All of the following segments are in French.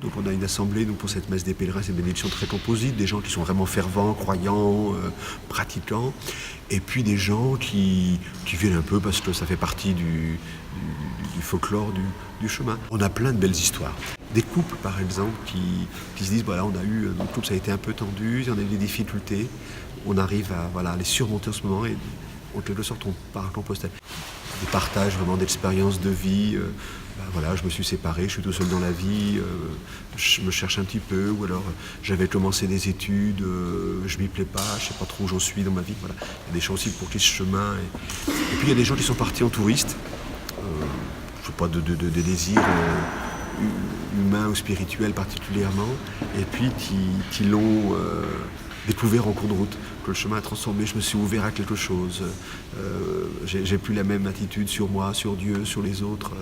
Donc on a une assemblée pour cette messe des pèlerins, c'est une bénédiction très composite, des gens qui sont vraiment fervents, croyants, pratiquants, et puis des gens qui viennent un peu parce que ça fait partie du folklore du chemin. On a plein de belles histoires. Des couples par exemple qui se disent voilà, on a eu, notre couple ça a été un peu tendu, on a eu des difficultés, on arrive à les surmonter en ce moment et en quelque sorte on part à Compostelle. Des partages vraiment d'expériences de vie, je me suis séparé, je suis tout seul dans la vie, je me cherche un petit peu, ou alors j'avais commencé des études, je m'y plais pas, je sais pas trop où j'en suis dans ma vie, voilà. Il y a des gens aussi pour qui ce chemin, et puis il y a des gens qui sont partis en touriste, je sais pas, de désirs humains ou spirituels particulièrement, et puis qui l'ont découvert en cours de route, que le chemin a transformé, je me suis ouvert à quelque chose, j'ai plus la même attitude sur moi, sur Dieu, sur les autres,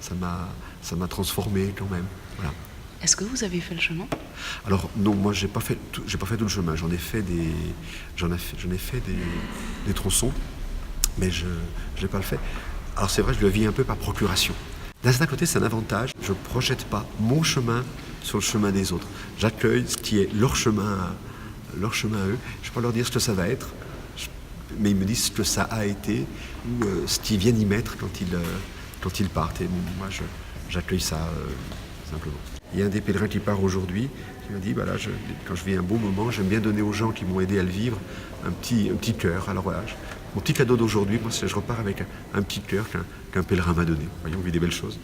ça m'a transformé quand même. Voilà. Est-ce que vous avez fait le chemin? Alors non, moi j'ai pas fait tout le chemin, j'en ai fait des tronçons, mais je l'ai pas le fait. Alors c'est vrai, je le vis un peu par procuration. D'un certain côté, c'est un avantage, je ne projette pas mon chemin sur le chemin des autres. J'accueille ce qui est leur chemin à eux. Je ne vais pas leur dire ce que ça va être, mais ils me disent ce que ça a été ou ce qu'ils viennent y mettre quand ils partent. Et moi, j'accueille ça simplement. Il y a un des pèlerins qui part aujourd'hui qui m'a dit quand je vis un bon moment, j'aime bien donner aux gens qui m'ont aidé à le vivre un petit cœur. Alors voilà, mon petit cadeau d'aujourd'hui, moi, je repars avec un petit cœur qu'un pèlerin m'a donné. Voyons, on vit des belles choses.